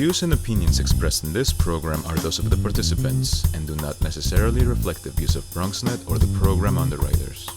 views and opinions expressed in this program are those of the participants and do not necessarily reflect the views of BronxNet or the program underwriters.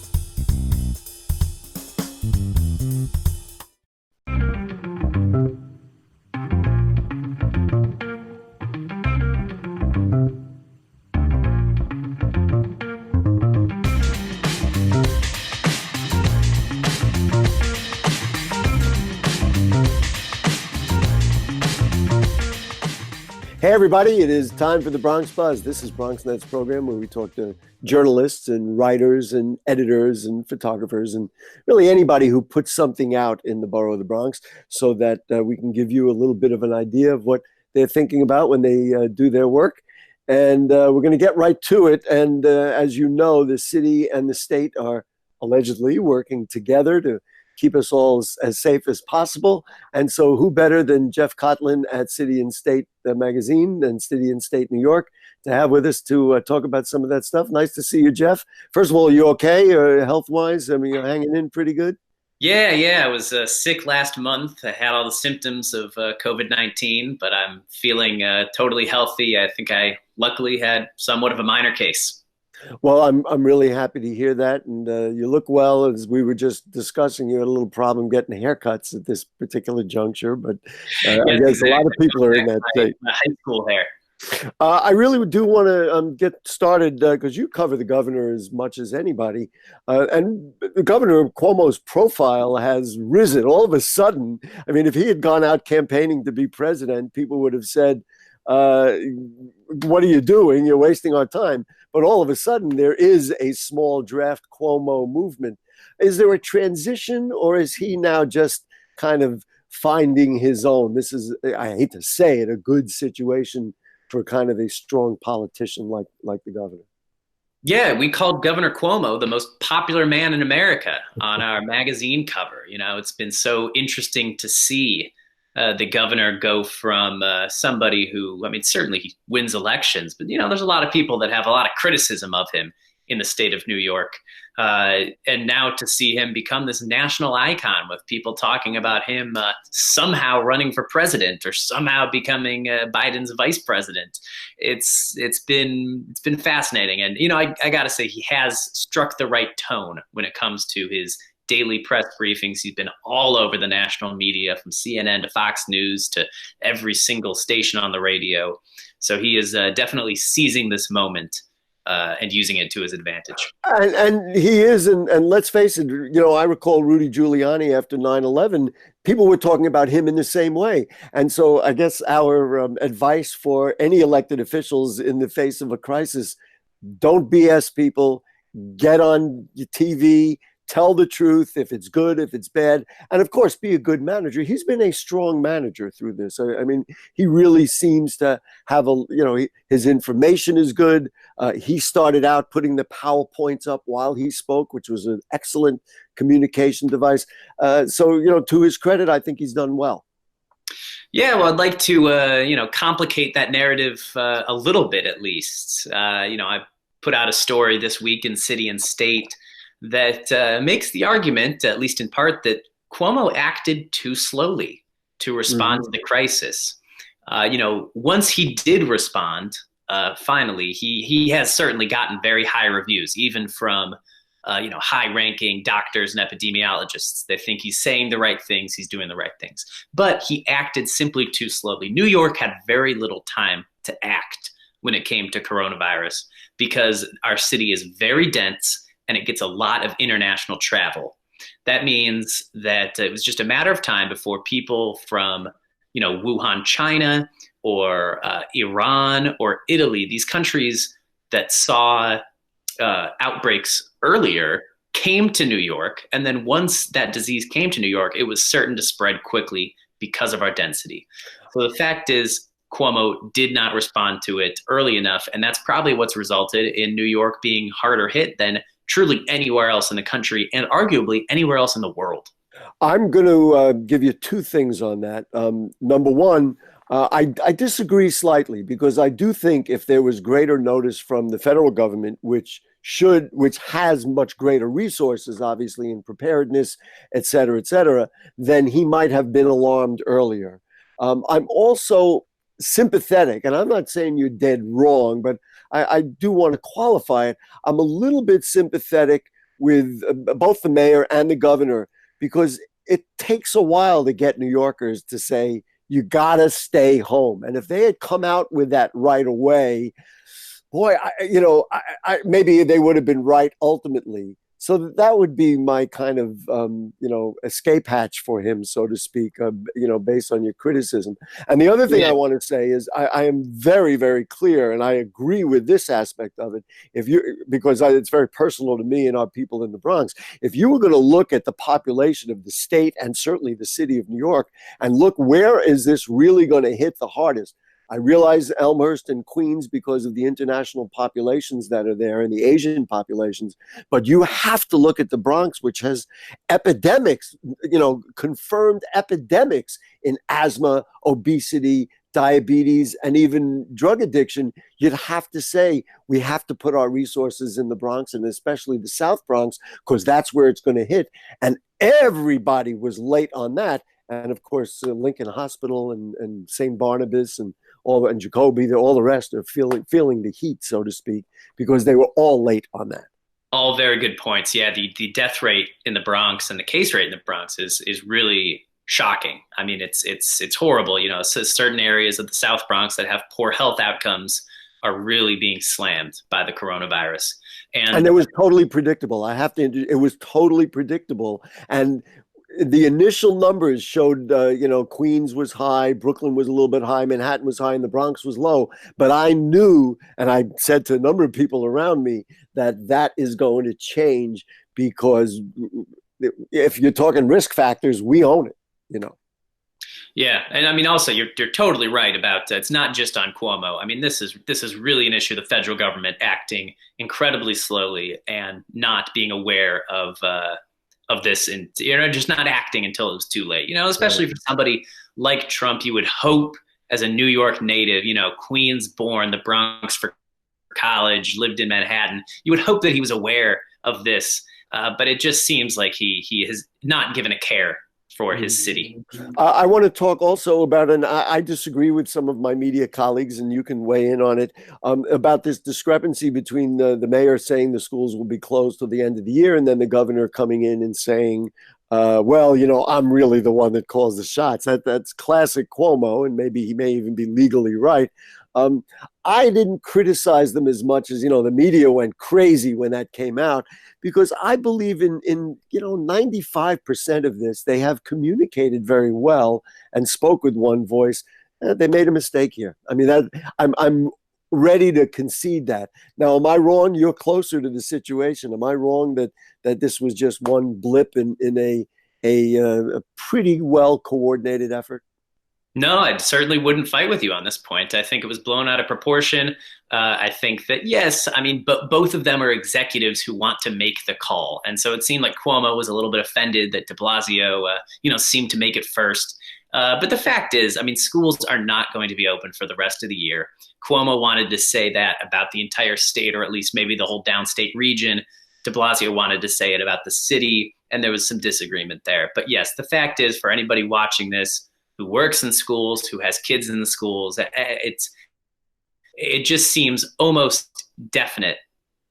Hey everybody, it is time for the Bronx Buzz. This is BronxNet's program where we talk to journalists and writers and editors and photographers and really anybody who puts something out in the borough of the Bronx so that we can give you a little bit of an idea of what they're thinking about when they do their work. And we're going to get right to it. And as you know, the city and the state are allegedly working together to keep us all as safe as possible. And so who better than Jeff Coltin at City and State magazine and City and State New York to have with us to talk about some of that stuff. Nice to see you, Jeff. First of all, are you okay health-wise? I mean, you're hanging in pretty good? Yeah. I was sick last month. I had all the symptoms of COVID-19, but I'm feeling totally healthy. I think I luckily had somewhat of a minor case. Well, I'm really happy to hear that, and you look well. As we were just discussing, you had a little problem getting haircuts at this particular juncture, but I guess a lot of people are in that state. High school hair. I really do want to get started because you cover the governor as much as anybody, and the Governor Cuomo's profile has risen all of a sudden. I mean, if he had gone out campaigning to be president, people would have said, what are you doing? You're wasting our time. But all of a sudden, there is a small draft Cuomo movement. Is there a transition, or is he now just kind of finding his own? This is, I hate to say it, a good situation for kind of a strong politician like the governor. Yeah, we called Governor Cuomo the most popular man in America on our magazine cover. You know, it's been so interesting to see the governor go from somebody who, I mean, certainly he wins elections, but, you know, there's a lot of people that have a lot of criticism of him in the state of New York. And now to see him become this national icon with people talking about him somehow running for president or somehow becoming Biden's vice president. It's been fascinating. And, you know, I got to say, he has struck the right tone when it comes to his daily press briefings. He's been all over the national media, from CNN to Fox News to every single station on the radio. So he is definitely seizing this moment and using it to his advantage. And he is, and let's face it, you know, I recall Rudy Giuliani after 9/11, people were talking about him in the same way. And so I guess our advice for any elected officials in the face of a crisis, don't BS people, get on your TV, tell the truth, if it's good, if it's bad, and of course, be a good manager. He's been a strong manager through this. I mean, he really seems to have his information is good. He started out putting the PowerPoints up while he spoke, which was an excellent communication device. So, you know, to his credit, I think he's done well. Yeah, well, I'd like to, complicate that narrative a little bit, at least. I put out a story this week in City and State that makes the argument, at least in part, that Cuomo acted too slowly to respond to the crisis. Once he did respond, finally, he has certainly gotten very high reviews, even from high-ranking doctors and epidemiologists. They think he's saying the right things, he's doing the right things. But he acted simply too slowly. New York had very little time to act when it came to coronavirus because our city is very dense and it gets a lot of international travel. That means that it was just a matter of time before people from, Wuhan, China, or Iran, or Italy, these countries that saw outbreaks earlier, came to New York. And then once that disease came to New York, it was certain to spread quickly because of our density. So the fact is, Cuomo did not respond to it early enough. And that's probably what's resulted in New York being harder hit than truly anywhere else in the country, and arguably anywhere else in the world. I'm going to give you two things on that. Number one, I disagree slightly, because I do think if there was greater notice from the federal government, which has much greater resources, obviously, in preparedness, et cetera, then he might have been alarmed earlier. I'm also sympathetic, and I'm not saying you're dead wrong, but I do want to qualify it. I'm a little bit sympathetic with both the mayor and the governor, because it takes a while to get New Yorkers to say, you gotta stay home. And if they had come out with that right away, boy, maybe they would have been right ultimately. So that would be my kind of, escape hatch for him, so to speak, based on your criticism. And the other thing I want to say is I am very, very clear, and I agree with this aspect of it. Because it's very personal to me and our people in the Bronx. If you were going to look at the population of the state and certainly the city of New York and look, where is this really going to hit the hardest? I realize Elmhurst and Queens because of the international populations that are there and the Asian populations, but you have to look at the Bronx, which has epidemics, confirmed epidemics in asthma, obesity, diabetes, and even drug addiction. You'd have to say we have to put our resources in the Bronx, and especially the South Bronx, because that's where it's going to hit. And everybody was late on that. And of course, Lincoln Hospital and St. Barnabas and Jacoby, all the rest are feeling the heat, so to speak, because they were all late on that. All very good points. Yeah, the death rate in the Bronx and the case rate in the Bronx is really shocking. I mean, it's horrible. So certain areas of the South Bronx that have poor health outcomes are really being slammed by the coronavirus. And it was totally predictable. It was totally predictable. And the initial numbers showed, Queens was high, Brooklyn was a little bit high, Manhattan was high, and the Bronx was low. But I knew, and I said to a number of people around me, that is going to change, because if you're talking risk factors, we own it, Yeah, and I mean, also, you're totally right about it's not just on Cuomo. I mean, this is really an issue of the federal government acting incredibly slowly and not being aware of this, and just not acting until it was too late. Especially for somebody like Trump, you would hope, as a New York native, Queens born, the Bronx for college, lived in Manhattan, you would hope that he was aware of this, but it just seems like he has not given a care for his city. I want to talk also about, and I disagree with some of my media colleagues, and you can weigh in on it, about this discrepancy between the mayor saying the schools will be closed till the end of the year, and then the governor coming in and saying, I'm really the one that calls the shots. That's classic Cuomo, and maybe he may even be legally right. I didn't criticize them as much as, the media went crazy when that came out, because I believe in 95% of this, they have communicated very well and spoke with one voice. They made a mistake here. I mean, I'm ready to concede that. Now, am I wrong? You're closer to the situation. Am I wrong that this was just one blip in a pretty well coordinated effort? No, I certainly wouldn't fight with you on this point. I think it was blown out of proportion. I think that, yes, I mean, but both of them are executives who want to make the call. And so it seemed like Cuomo was a little bit offended that de Blasio, seemed to make it first. But the fact is, I mean, schools are not going to be open for the rest of the year. Cuomo wanted to say that about the entire state, or at least maybe the whole downstate region. De Blasio wanted to say it about the city, and there was some disagreement there. But yes, the fact is, for anybody watching this who works in schools, who has kids in the schools, it just seems almost definite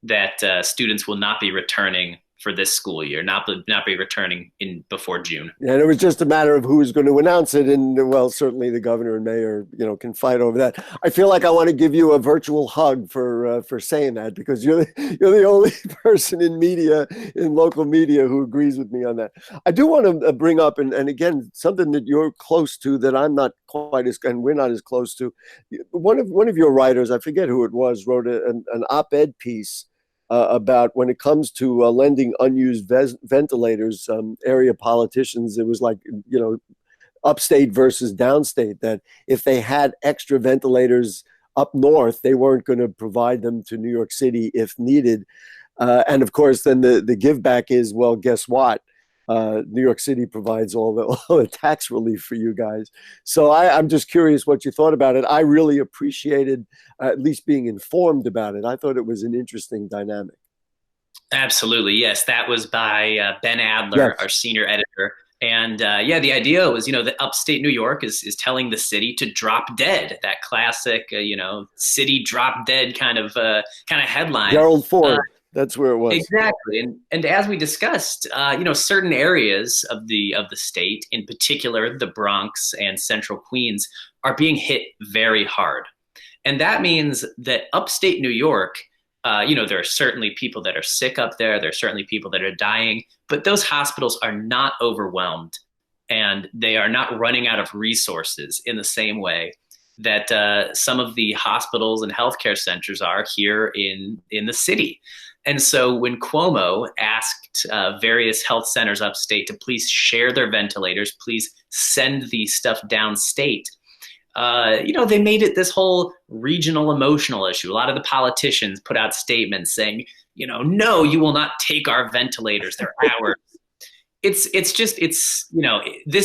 that students will not be returning for this school year, not be returning before June. And it was just a matter of who was going to announce it. And well, certainly the governor and mayor, can fight over that. I feel like I want to give you a virtual hug for saying that, because you're the only person in local media who agrees with me on that. I do want to bring up, and again, something that you're close to that I'm not quite and we're not as close to. One of your writers, I forget who it was, wrote an op-ed piece about when it comes to lending unused ventilators, area politicians. It was like, upstate versus downstate, that if they had extra ventilators up north, they weren't going to provide them to New York City if needed. And of course, then the give back is, well, guess what? New York City provides all the tax relief for you guys. So I'm just curious what you thought about it. I really appreciated at least being informed about it. I thought it was an interesting dynamic. Absolutely. Yes. That was by Ben Adler, Yes. our senior editor. And the idea was, that upstate New York is telling the city to drop dead. That classic, city drop dead kind of headline. Gerald Ford. That's where it was. Exactly. And as we discussed, certain areas of the state, in particular the Bronx and Central Queens, are being hit very hard. And that means that upstate New York, there are certainly people that are sick up there. There are certainly people that are dying, but those hospitals are not overwhelmed and they are not running out of resources in the same way that some of the hospitals and healthcare centers are here in the city. And so when Cuomo asked various health centers upstate to please share their ventilators, please send the stuff downstate, they made it this whole regional emotional issue. A lot of the politicians put out statements saying, no, you will not take our ventilators. They're ours. This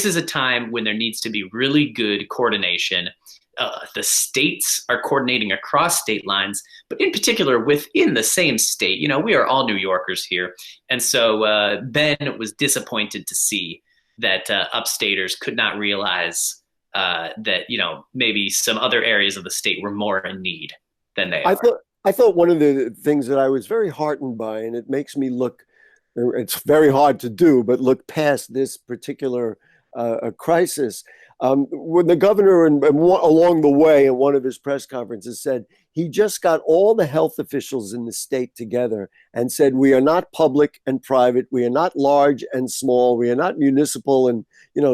is a time when there needs to be really good coordination. The states are coordinating across state lines, but in particular within the same state. We are all New Yorkers here. And so Ben was disappointed to see that upstaters could not realize that maybe some other areas of the state were more in need than they are. I thought one of the things that I was very heartened by, and it makes me look, it's very hard to do, but look past this particular crisis. When the governor along the way in one of his press conferences said he just got all the health officials in the state together and said, we are not public and private. We are not large and small. We are not municipal and,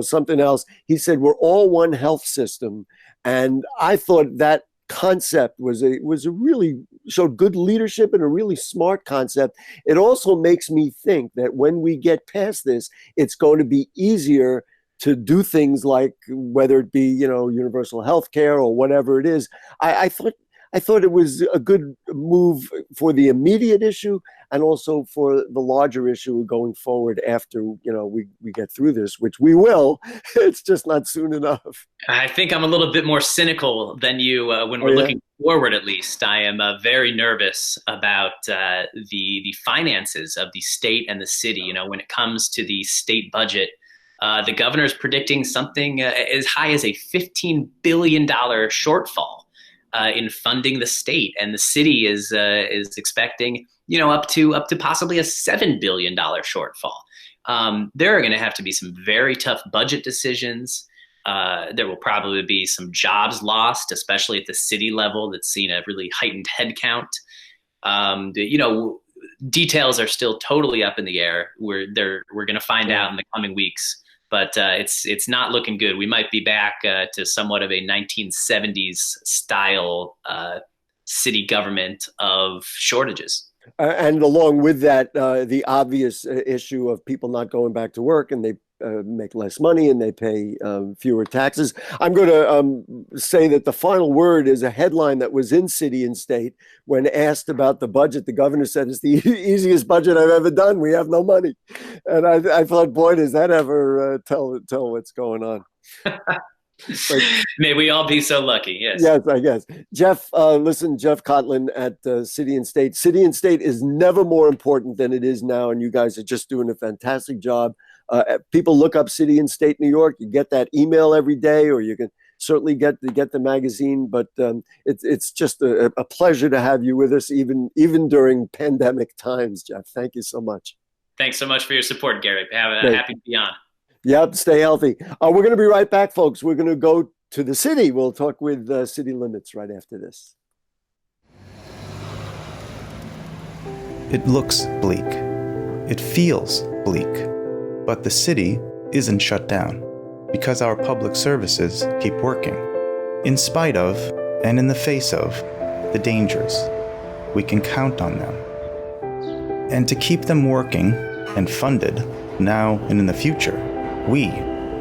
something else. He said, we're all one health system. And I thought that concept was a really showed good leadership and a really smart concept. It also makes me think that when we get past this, it's going to be easier to do things like whether it be, universal health care or whatever it is. I thought it was a good move for the immediate issue and also for the larger issue going forward after, we get through this, which we will. It's just not soon enough. I think I'm a little bit more cynical than you when we're looking forward, at least. I am very nervous about the finances of the state and the city. When it comes to the state budget, the governor is predicting something as high as a $15 billion shortfall in funding the state, and the city is expecting up to possibly a $7 billion shortfall. There are going to have to be some very tough budget decisions. There will probably be some jobs lost, especially at the city level that's seen a really heightened headcount. Details are still totally up in the air. We're going to find out in the coming weeks. But it's not looking good. We might be back to somewhat of a 1970s style city government of shortages. And along with that, the obvious issue of people not going back to work, and they make less money and they pay fewer taxes. I'm going to say that the final word is a headline that was in City and State. When asked about the budget, the governor said, it's the easiest budget I've ever done. We have no money. And I thought, boy, does that ever tell what's going on. May we all be so lucky. Yes. Yes, I guess. Jeff, Jeff Coltin at City and State. City and State is never more important than it is now. And you guys are just doing a fantastic job. People look up City and State New York. You get that email every day, or you can certainly get the magazine. But it's just a pleasure to have you with us, even during pandemic times, Jeff. Thank you so much. Thanks so much for your support, Gary. Happy to be on. Yep, stay healthy. We're going to be right back, folks. We're going to go to the city. We'll talk with City Limits right after this. It looks bleak. It feels bleak. But the city isn't shut down because our public services keep working. In spite of, and in the face of, the dangers, we can count on them. And to keep them working and funded now and in the future, we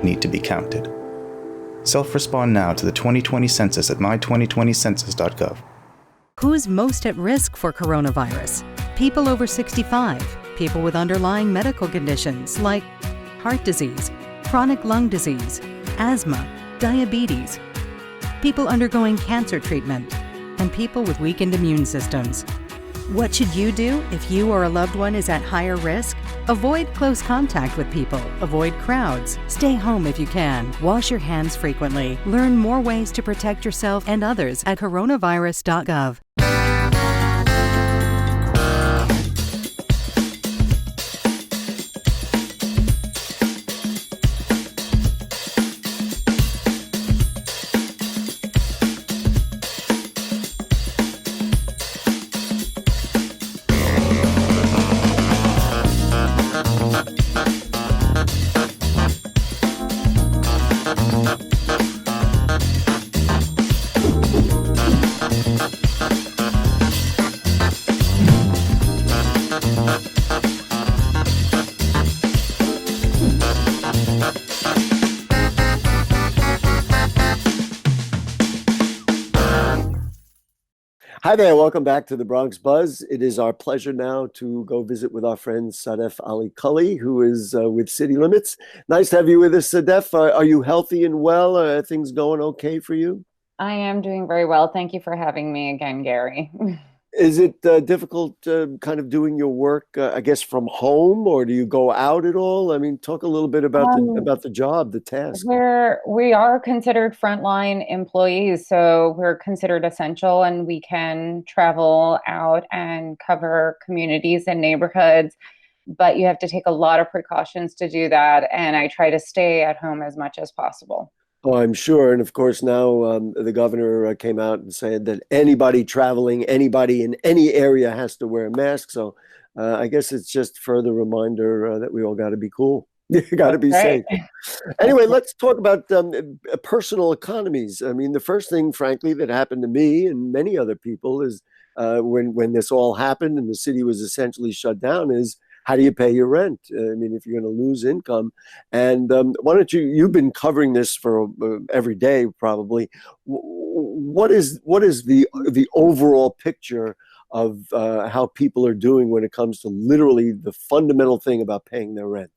need to be counted. Self-respond now to the 2020 census at my2020census.gov. Who's most at risk for coronavirus? People over 65, people with underlying medical conditions like heart disease, chronic lung disease, asthma, diabetes, people undergoing cancer treatment, and people with weakened immune systems. What should you do if you or a loved one is at higher risk? Avoid close contact with people. Avoid crowds. Stay home if you can. Wash your hands frequently. Learn more ways to protect yourself and others at coronavirus.gov. Hi there, welcome back to the Bronx Buzz. It is our pleasure now to go visit with our friend Sadef Ali Kully, who is with City Limits. Nice to have you with us, Sadef. Are you healthy and well? Are things going okay for you? I am doing very well. Thank you for having me again, Gary. Is it difficult kind of doing your work, I guess, from home, or do you go out at all? I mean, talk a little bit about the job, the task. We are considered frontline employees, so we're considered essential, and we can travel out and cover communities and neighborhoods, but you have to take a lot of precautions to do that, and I try to stay at home as much as possible. Oh, I'm sure. And of course, now the governor came out and said that anybody traveling, anybody in any area has to wear a mask. So I guess it's just further reminder that we all got to be cool. You got to be safe. Anyway, let's talk about personal economies. I mean, the first thing, frankly, that happened to me and many other people is when this all happened and the city was essentially shut down is, how do you pay your rent? I mean, if you're going to lose income. And why don't you've been covering this for every day, probably. What is the overall picture of how people are doing when it comes to literally the fundamental thing about paying their rent?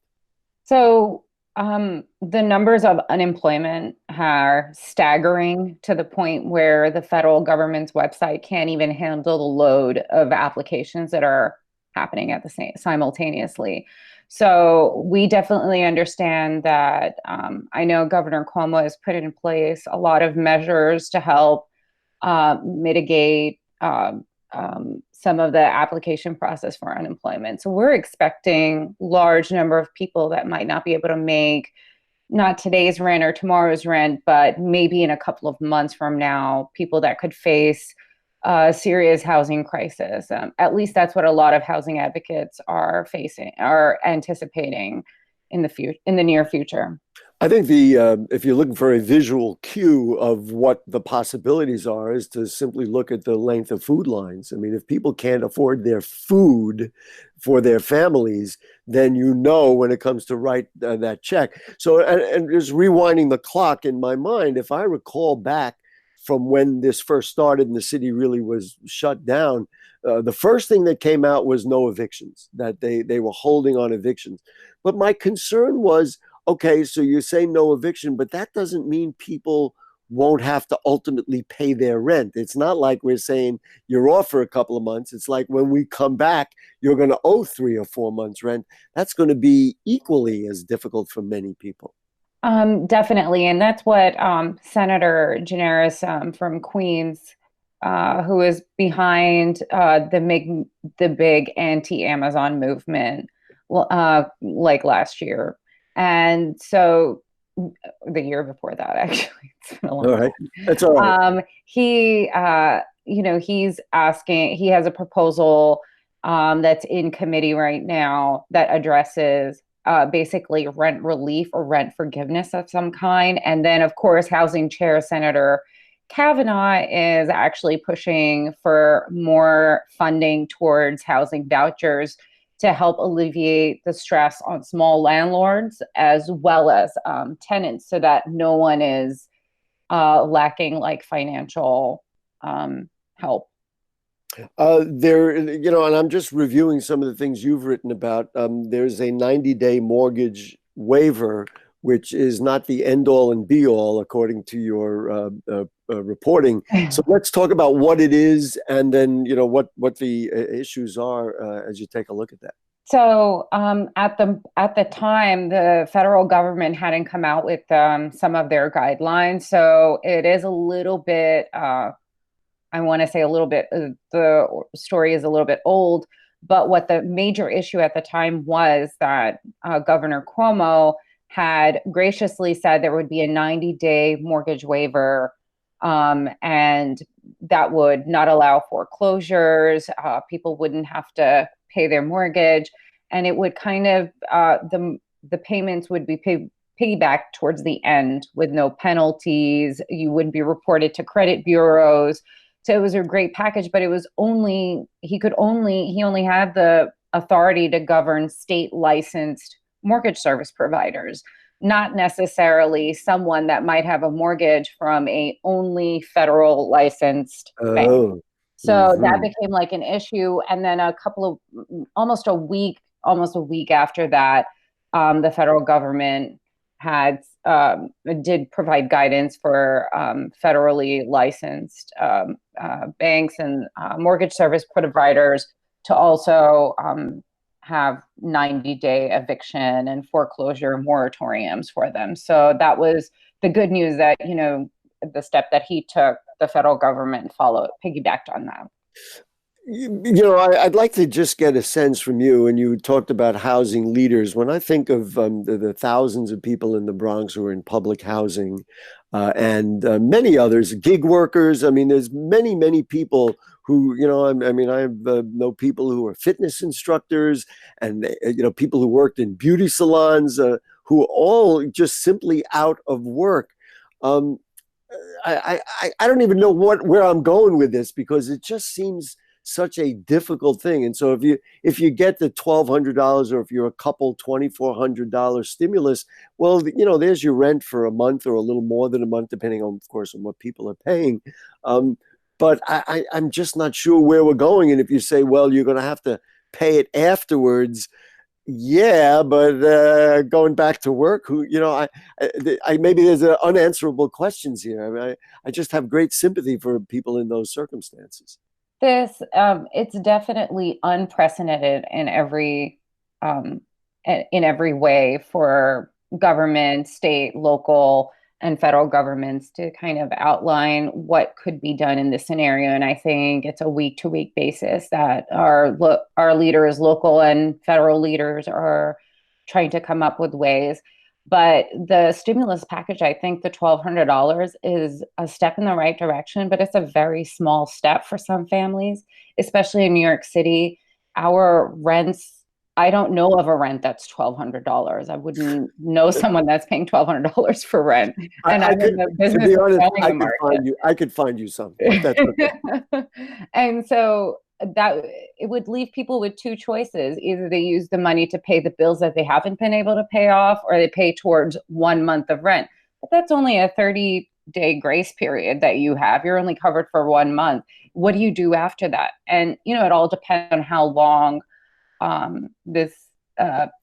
So the numbers of unemployment are staggering to the point where the federal government's website can't even handle the load of applications that are happening at the same simultaneously. So we definitely understand that. I know Governor Cuomo has put in place a lot of measures to help mitigate some of the application process for unemployment. So we're expecting large number of people that might not be able to make not today's rent or tomorrow's rent, but maybe in a couple of months from now, people that could face serious housing crisis. At least that's what a lot of housing advocates are anticipating in the near future. I think if you're looking for a visual cue of what the possibilities are, is to simply look at the length of food lines. I mean, if people can't afford their food for their families, then when it comes to write that check. So, and just rewinding the clock in my mind, if I recall back from when this first started and the city really was shut down, the first thing that came out was no evictions, that they were holding on evictions. But my concern was, okay, so you say no eviction, but that doesn't mean people won't have to ultimately pay their rent. It's not like we're saying you're off for a couple of months. It's like when we come back, you're going to owe 3 or 4 months rent. That's going to be equally as difficult for many people. Definitely. And that's what Senator Generis from Queens, who is behind the big anti-Amazon movement like last year. And so the year before that, actually. It's been a long time. That's all right. He's asking, he has a proposal that's in committee right now that addresses basically rent relief or rent forgiveness of some kind. And then, of course, Housing Chair Senator Kavanaugh is actually pushing for more funding towards housing vouchers to help alleviate the stress on small landlords as well as tenants, so that no one is lacking like financial help. And I'm just reviewing some of the things you've written about. There's a 90-day mortgage waiver, which is not the end all and be all, according to your reporting. So let's talk about what it is, and then what the issues are as you take a look at that. So at the time, the federal government hadn't come out with some of their guidelines. So it is a little bit, I want to say a little bit, the story is a little bit old. But what the major issue at the time was that Governor Cuomo had graciously said there would be a 90-day mortgage waiver, and that would not allow foreclosures. People wouldn't have to pay their mortgage, and it would kind of the payments would be piggybacked towards the end with no penalties. You wouldn't be reported to credit bureaus. So it was a great package, but it was he only had the authority to govern state licensed mortgage service providers, not necessarily someone that might have a mortgage from a only federal licensed bank. So that became like an issue. And then almost a week after that, the federal government did provide guidance for federally licensed banks and mortgage service providers to also have 90-day eviction and foreclosure moratoriums for them. So that was the good news that, the step that he took, the federal government piggybacked on that. I'd like to just get a sense from you, and you talked about housing leaders. When I think of the thousands of people in the Bronx who are in public housing and many others, gig workers, there's many, many people who, I know people who are fitness instructors and, people who worked in beauty salons who are all just simply out of work. I don't even know where I'm going with this, because it just seems such a difficult thing. And so if you get the $1,200, or if you're a couple $2,400 stimulus, well, there's your rent for a month or a little more than a month, depending on, of course, on what people are paying. But I'm just not sure where we're going. And if you say, well, you're going to have to pay it afterwards, yeah, but going back to work, maybe there's unanswerable questions here. I just have great sympathy for people in those circumstances. It's definitely unprecedented in every way for government, state, local, and federal governments to kind of outline what could be done in this scenario. And I think it's a week-to-week basis that our leaders, local and federal leaders, are trying to come up with ways. But the stimulus package, I think the $1,200 is a step in the right direction, but it's a very small step for some families, especially in New York City. Our rents, I don't know of a rent that's $1,200. I wouldn't know someone that's paying $1,200 for rent. And to be honest, I could find you some. That's okay. And so that it would leave people with two choices. Either they use the money to pay the bills that they haven't been able to pay off, or they pay towards 1 month of rent. But that's only a 30-day grace period that you have. You're only covered for 1 month. What do you do after that? And, it all depends on how long this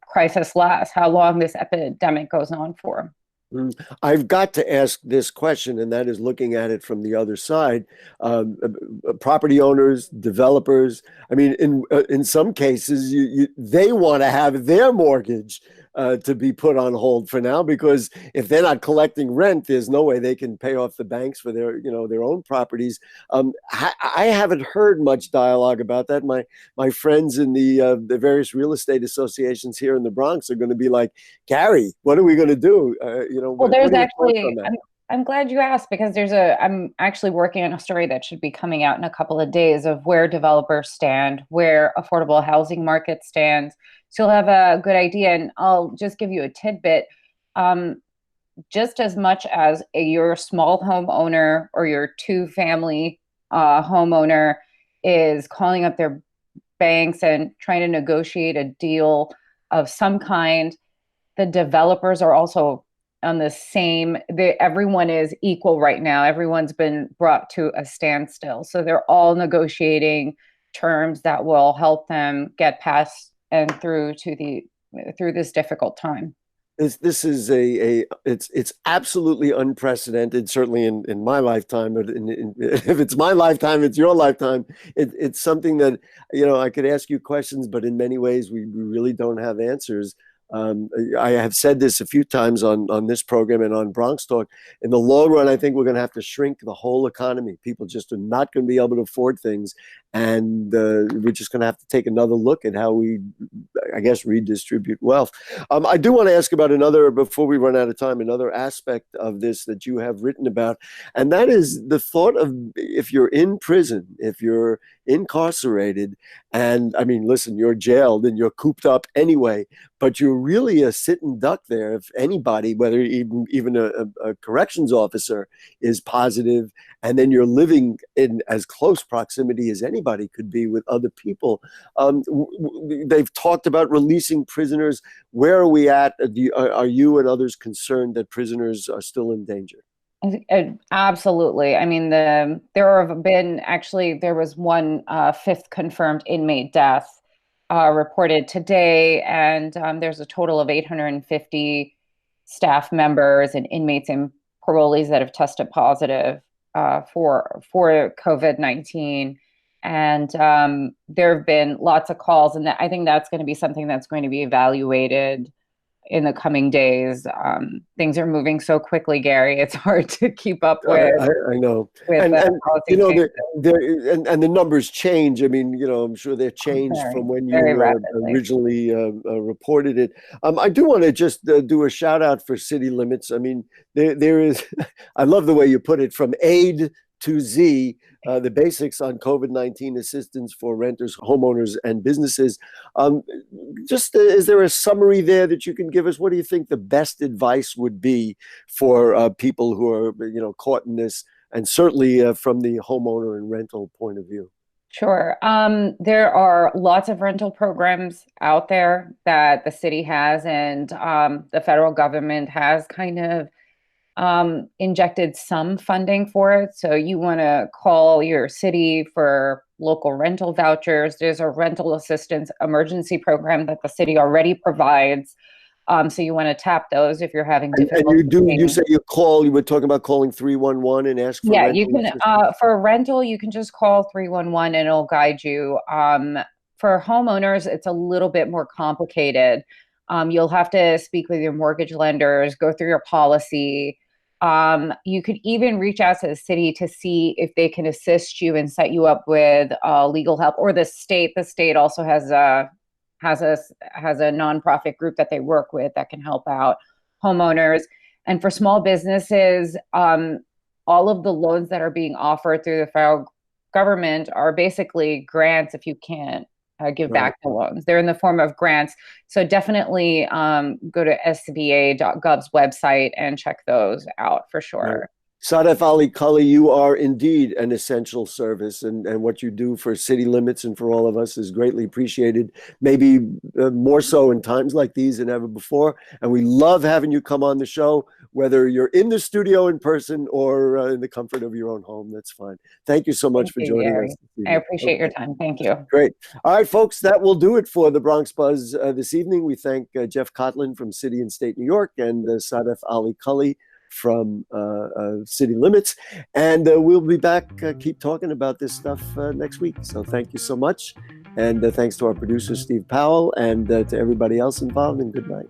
crisis lasts, how long this epidemic goes on for. I've got to ask this question, and that is looking at it from the other side. Property owners, developers, in some cases, they want to have their mortgage to be put on hold for now, because if they're not collecting rent, there's no way they can pay off the banks for their own properties. I haven't heard much dialogue about that. My friends in the various real estate associations here in the Bronx are going to be like, Gary, what are we going to do? Well, there's actually, I'm glad you asked, because I'm actually working on a story that should be coming out in a couple of days of where developers stand, where affordable housing market stands. So you'll have a good idea. And I'll just give you a tidbit. Just as much as your small homeowner or your two-family homeowner is calling up their banks and trying to negotiate a deal of some kind, the developers are also on the same, everyone is equal right now. Everyone's been brought to a standstill. So they're all negotiating terms that will help them get past and through this difficult time. This is it's absolutely unprecedented, certainly in my lifetime. But if it's my lifetime, it's your lifetime. It's something that, I could ask you questions, but in many ways we really don't have answers. I have said this a few times on this program and on Bronx Talk. In the long run, I think we're going to have to shrink the whole economy. People just are not going to be able to afford things. And we're just going to have to take another look at how we, I guess, redistribute wealth. I do want to ask about before we run out of time, another aspect of this that you have written about. And that is the thought of, if you're in prison, if you're incarcerated, and I mean, listen, you're jailed and you're cooped up anyway, but you're really a sitting duck there. If anybody, whether even a corrections officer is positive, and then you're living in as close proximity as anybody could be with other people. They've talked about releasing prisoners. Where are we at? Are you and others concerned that prisoners are still in danger? Absolutely. I mean, there was one fifth confirmed inmate death reported today, and there's a total of 850 staff members and inmates and parolees that have tested positive for COVID-19. And there have been lots of calls, and I think that's going to be something that's going to be evaluated in the coming days. Things are moving so quickly, Gary. It's hard to keep up with. I know. And the numbers change. I mean, I'm sure they're changed from when you originally reported it. I do want to just do a shout out for city limits. I mean, there is, I love the way you put it, from aid to Z, the basics on COVID-19 assistance for renters, homeowners, and businesses. Is there a summary there that you can give us? What do you think the best advice would be for people who are, caught in this, and certainly from the homeowner and rental point of view? Sure. There are lots of rental programs out there that the city has, and the federal government has kind of injected some funding for it. So you want to call your city for local rental vouchers. There's a rental assistance emergency program that the city already provides. So you want to tap those if you're having difficulty. And you say you were talking about calling 311 and ask for rental. Yeah, you can, for a rental, you can just call 311 and it'll guide you. For homeowners, it's a little bit more complicated. You'll have to speak with your mortgage lenders, go through your policy. You could even reach out to the city to see if they can assist you and set you up with legal help, or the state. The state also has a nonprofit group that they work with that can help out homeowners. And for small businesses, all of the loans that are being offered through the federal government are basically grants if you can't give back the loans. They're in the form of grants. So definitely go to SBA.gov's website and check those out for sure. Right. Sadef Ali Kully, you are indeed an essential service, and what you do for city limits and for all of us is greatly appreciated, maybe more so in times like these than ever before. And we love having you come on the show, whether you're in the studio in person or in the comfort of your own home. That's fine. Thank you so much for joining us. I appreciate your time. Thank you. Great. All right, folks, that will do it for the Bronx Buzz this evening. We thank Jeff Coltin from City and State New York and Sadef Ali Kully from City Limits. And we'll be back, keep talking about this stuff next week. So thank you so much. And thanks to our producer, Steve Powell, and to everybody else involved, and good night.